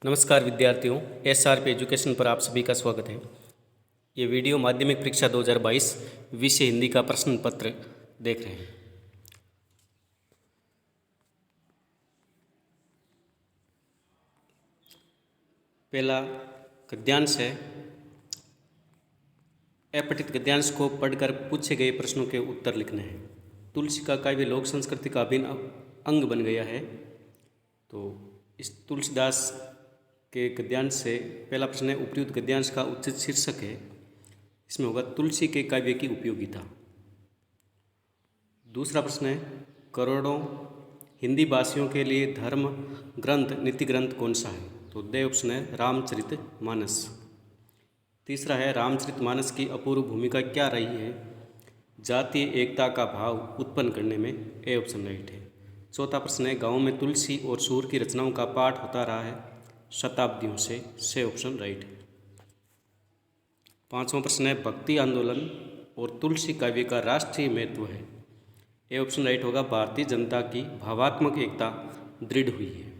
नमस्कार विद्यार्थियों, SRP education पर आप सभी का स्वागत है। ये वीडियो माध्यमिक परीक्षा 2022 विषय हिंदी का प्रश्न पत्र देख रहे हैं। पहला गद्यांश है। अपठित गद्यांश को पढ़कर पूछे गए प्रश्नों के उत्तर लिखने हैं। तुलसी का काव्य लोक संस्कृति का अभिन्न अंग बन गया है। तो इस तुलसीदास के गद्यांश से पहला प्रश्न है, उपयुक्त गद्यांश का उचित शीर्षक है। इसमें होगा तुलसी के काव्य की उपयोगिता। दूसरा प्रश्न है, करोड़ों हिंदी भाषियों के लिए धर्म ग्रंथ नीति ग्रंथ कौन सा है? तो दे ऑप्शन है रामचरितमानस। तीसरा है, रामचरितमानस की अपूर्व भूमिका क्या रही है जातीय एकता का भाव उत्पन्न करने में? ए ऑप्शन राइट है। चौथा प्रश्न है, गाँव में तुलसी और सूर की रचनाओं का पाठ होता रहा है शताब्दियों से ऑप्शन राइट है। पांचवा प्रश्न है, भक्ति आंदोलन और तुलसी काव्य का राष्ट्रीय महत्व है। ए ऑप्शन राइट होगा, भारतीय जनता की भावात्मक एकता दृढ़ हुई है।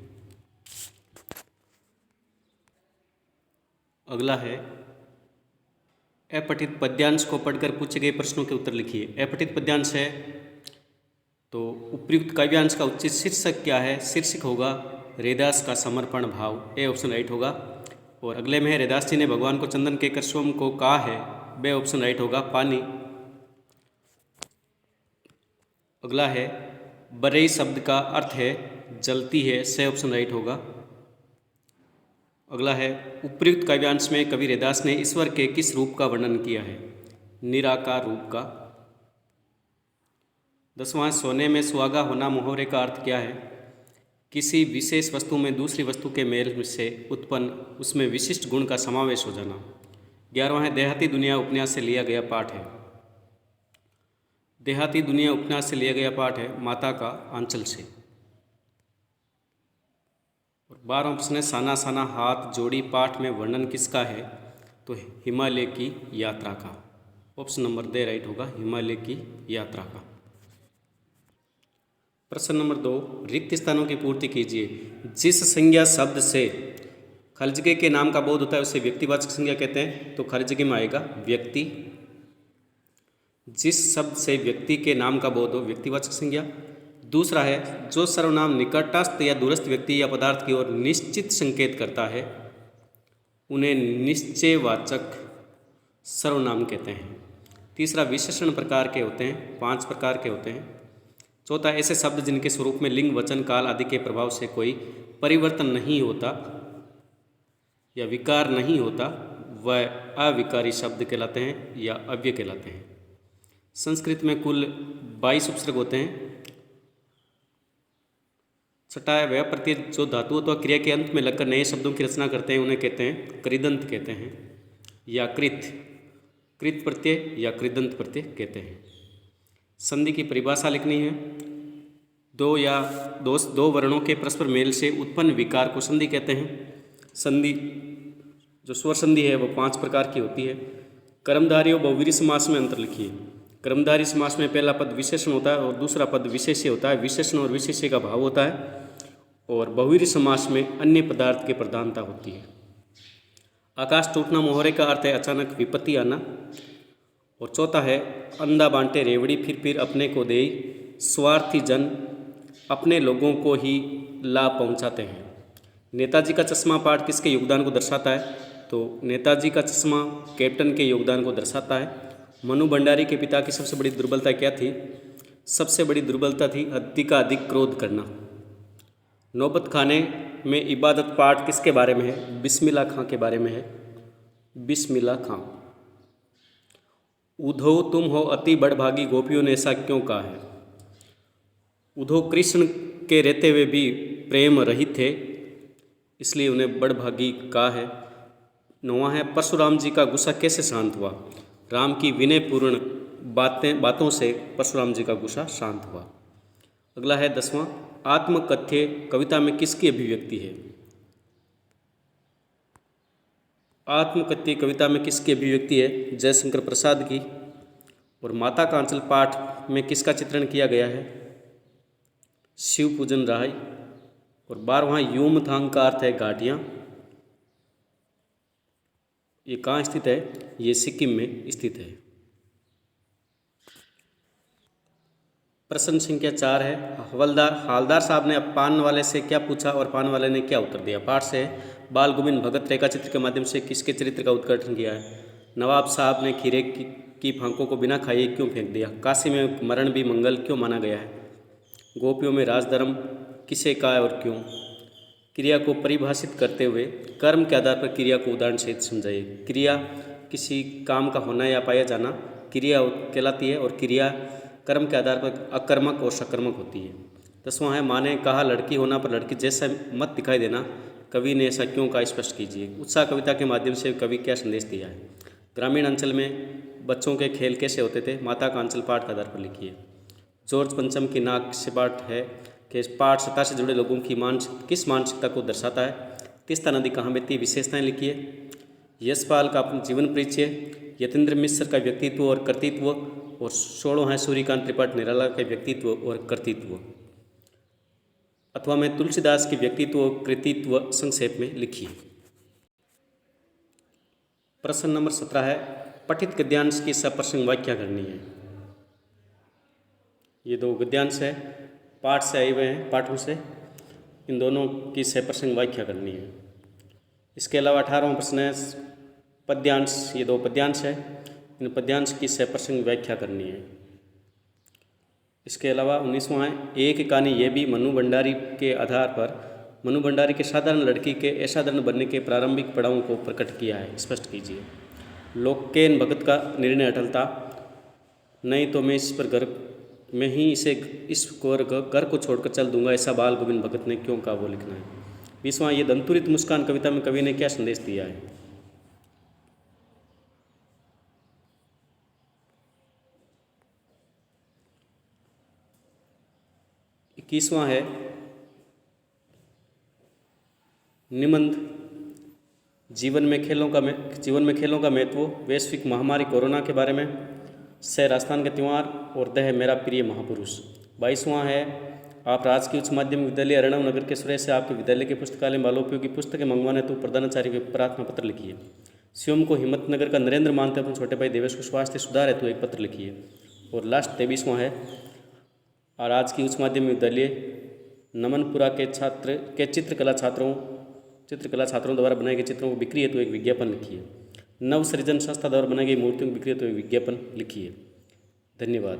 अगला है, अपठित पद्यांश को पढ़कर पूछे गए प्रश्नों के उत्तर लिखिए। अपठित पद्यांश है तो उपयुक्त काव्यांश का उचित शीर्षक क्या है? शीर्षक होगा रैदास का समर्पण भाव। ए ऑप्शन राइट होगा। और अगले में है, रैदास जी ने भगवान को चंदन के कर सोम को कहा है। बे ऑप्शन राइट होगा, पानी। अगला है, बरई शब्द का अर्थ है जलती है। से ऑप्शन राइट होगा। अगला है, उपयुक्त काव्यांश में कवि रैदास ने ईश्वर के किस रूप का वर्णन किया है? निराकार रूप का। 10वां, सोने में सुहागा होना मुहावरे का अर्थ क्या है? किसी विशेष वस्तु में दूसरी वस्तु के मेल से उत्पन्न उसमें विशिष्ट गुण का समावेश हो जाना। 11वां है, देहाती दुनिया उपन्यास से लिया गया पाठ है। देहाती दुनिया उपन्यास से लिया गया पाठ है माता का आंचल से। और 12वां प्रश्न है, साना साना हाथ जोड़ी पाठ में वर्णन किसका है? तो हिमालय की यात्रा का। ऑप्शन नंबर दे राइट होगा, हिमालय की यात्रा का। प्रश्न नंबर 2, रिक्त स्थानों की पूर्ति कीजिए। जिस संज्ञा शब्द से खाली जगह के नाम का बोध होता है उसे व्यक्तिवाचक संज्ञा कहते हैं। तो खाली जगह में आएगा व्यक्ति। जिस शब्द से व्यक्ति के नाम का बोध हो, व्यक्तिवाचक संज्ञा। दूसरा है, जो सर्वनाम निकटस्थ या दूरस्थ व्यक्ति या पदार्थ की ओर निश्चित संकेत करता है उन्हें निश्चयवाचक सर्वनाम कहते हैं। तीसरा, विशेषण प्रकार के होते हैं, 5 प्रकार के होते हैं। चौथा, ऐसे शब्द जिनके स्वरूप में लिंग वचन काल आदि के प्रभाव से कोई परिवर्तन नहीं होता या विकार नहीं होता वह अविकारी शब्द कहलाते हैं या अव्यय कहलाते हैं। संस्कृत में कुल 22 उपसर्ग होते हैं। छठा है, वह प्रत्यय जो धातु अथवा क्रिया के अंत में लगकर नए शब्दों की रचना करते हैं उन्हें कहते हैं कृदंत कहते हैं या कृत प्रत्यय या कृदंत प्रत्यय कहते हैं। संधि की परिभाषा लिखनी है। दो वर्णों के परस्पर मेल से उत्पन्न विकार को संधि कहते हैं। संधि जो स्वर संधि है वो 5 प्रकार की होती है। कर्मधारय और बहुव्रीहि समास में अंतर लिखिए। कर्मधारय समास में पहला पद विशेषण होता है और दूसरा पद विशेष्य होता है। विशेषण और विशेष्य का भाव होता है। और बहुव्रीहि समास में अन्य पदार्थ की प्रधानता होती है। आकाश टूटना मुहावरे का अर्थ है अचानक विपत्ति आना। और चौथा है, अंधा बांटे रेवड़ी फिर अपने को दे, स्वार्थी जन अपने लोगों को ही लाभ पहुंचाते हैं। नेताजी का चश्मा पाठ किसके योगदान को दर्शाता है? तो नेताजी का चश्मा कैप्टन के योगदान को दर्शाता है। मनु भंडारी के पिता की सबसे बड़ी दुर्बलता क्या थी? सबसे बड़ी दुर्बलता थी अधिक क्रोध करना। नौबत खाने में इबादत पाठ किसके बारे में है? बिस्मिल्लाह खां के बारे में है। बिस्मिल्लाह खां। उधो तुम हो अति बड़भागी, गोपियों ने ऐसा क्यों कहा है? उधो कृष्ण के रहते हुए भी प्रेम रहित थे इसलिए उन्हें बड़भागी कहा है। 9वां है, परशुराम जी का गुस्सा कैसे शांत हुआ? राम की विनयपूर्ण बातों से परशुराम जी का गुस्सा शांत हुआ। अगला है 10वां, आत्मकथ्य कविता में किसकी अभिव्यक्ति है? आत्मकथ्य कविता में किसकी अभिव्यक्ति है? जयशंकर प्रसाद की। और माता का आंचल पाठ में किसका चित्रण किया गया है? शिव पूजन राय। और 12वां, यूमथांग का अर्थ है घाटियाँ। ये कहाँ स्थित है? ये सिक्किम में स्थित है। प्रश्न संख्या 4 है, हालदार साहब ने पान वाले से क्या पूछा और पान वाले ने क्या उत्तर दिया। पाठ से बाल गोविंद भगत रेखा चित्र के माध्यम से किसके चरित्र का उद्घाटन किया है। नवाब साहब ने खीरे की फांकों को बिना खाए क्यों फेंक दिया। काशी में मरण भी मंगल क्यों माना गया है। गोपियों में राजधर्म किसे कहा और क्यों। क्रिया को परिभाषित करते हुए कर्म के आधार पर क्रिया को उदाहरण सहित समझाइए। क्रिया किसी काम का होना या पाया जाना क्रिया कहलाती है और क्रिया कर्म के आधार पर अकर्मक और सकर्मक होती है। 10वां है, माँ ने कहा लड़की होना पर लड़की जैसा मत दिखाई देना, कवि ने ऐसा क्यों कहा, स्पष्ट कीजिए। उत्साह कविता के माध्यम से कवि क्या संदेश दिया है। ग्रामीण अंचल में बच्चों के खेल कैसे होते थे, माता का अंचल पाठ के आधार पर लिखिए। जॉर्ज पंचम की नाक से पाठ है कि पाठ सत्ता से जुड़े लोगों की किस मानसिकता को दर्शाता है। तीस्ता नदी कहाँ बहती है, विशेषताएं लिखिए। यशपाल का अपना जीवन परिचय, यतेंद्र मिश्र का व्यक्तित्व और कर्तृत्व, और 16 है सूर्यकांत त्रिपाठी निराला के व्यक्तित्व और कर्तृत्व। अथवा में तुलसीदास के व्यक्तित्व और कृतित्व संक्षेप में लिखिए। प्रश्न नंबर 17 है, पठित गद्यांश की सप्रसंग व्याख्या करनी है। ये 2 गद्यांश है, पाठ से आए हुए हैं, पाठों से, इन दोनों की सप्रसंग व्याख्या करनी है। इसके अलावा 18वां प्रश्न है पद्यांश, ये 2 पद्यांश है, इन पद्यांश की सप्रसंग व्याख्या करनी है। इसके अलावा 19वां है, एक कहानी ये भी मनु भंडारी के आधार पर मनु भंडारी के साधारण लड़की के असाधारण बनने के प्रारंभिक पड़ावों को प्रकट किया है, स्पष्ट कीजिए। लोकेन भगत का निर्णय अटलता, नहीं तो मैं इस पर घर में ही इस घर को छोड़कर चल दूंगा, ऐसा बाल गोविंद भगत ने क्यों कहा, वो लिखना है। 20वां, ये दंतुरित मुस्कान कविता में कवि ने क्या संदेश दिया है। 21वां है निबंध, जीवन में खेलों का महत्व, वैश्विक महामारी कोरोना के बारे में, सह राजस्थान के त्यौहार और दह मेरा प्रिय महापुरुष। 22वां है, आप राजकीय उच्च माध्यमिक विद्यालय अरणव नगर के सुरेश से आपके विद्यालय के पुस्तकालय में बालोपयोगी पुस्तकें मंगवाने तो प्रधानाचार्य को प्रार्थना पत्र लिखिए। शिवम को हिम्मतनगर का नरेंद्र मानते अपने छोटे भाई देवेश को स्वास्थ्य सुधार है तो एक पत्र लिखिए। और लास्ट 23वां है, राजकीय उच्च माध्यमिक विद्यालय नमनपुरा के चित्रकला छात्रों द्वारा बनाए गए चित्रों को बिक्री हेतु एक विज्ञापन लिखिए। नव सृजन संस्था द्वारा बनाई गई मूर्तियों की बिक्री हेतु एक विज्ञापन लिखिए। धन्यवाद।